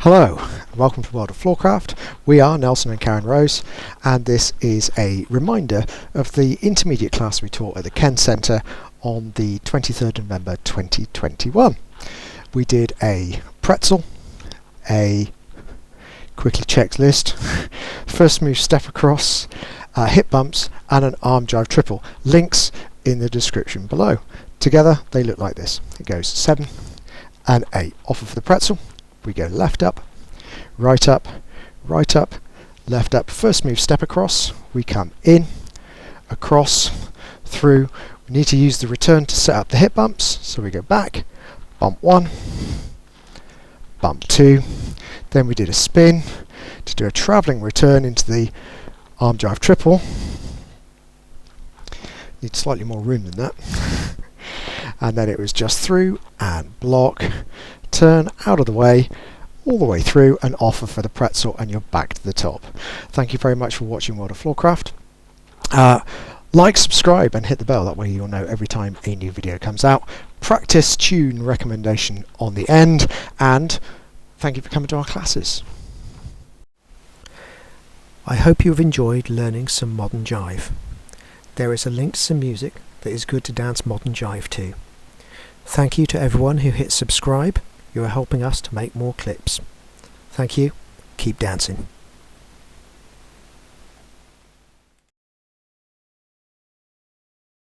Hello, and welcome to World of Floorcraft. We are Nelson and Karen Rose, and this is a reminder of the intermediate class we taught at the Kenn Centre on the 23rd of November 2021. We did a pretzel, a quickly checked list, first move step across, hip bumps, and an arm drive triple. Links in the description below. Together they look like this. It goes 7 and 8. Offer for the pretzel. We go left up, right up, right up, left up. First move step across. We come in, across, through. We need to use the return to set up the hip bumps. So we go back, bump 1, bump 2. Then we did a spin to do a travelling return into the arm drive triple. Need slightly more room than that. And then it was just through and block, turn out of the way, all the way through, and offer for the pretzel, and you're back to the top. Thank you very much for watching World of Floorcraft. Like, subscribe and hit the bell, that way you'll know every time a new video comes out. Practice tune recommendation on the end, and thank you for coming to our classes. I hope you've enjoyed learning some modern jive. There is a link to some music that is good to dance modern jive to. Thank you to everyone who hit subscribe. You are helping us to make more clips. Thank you. Keep dancing.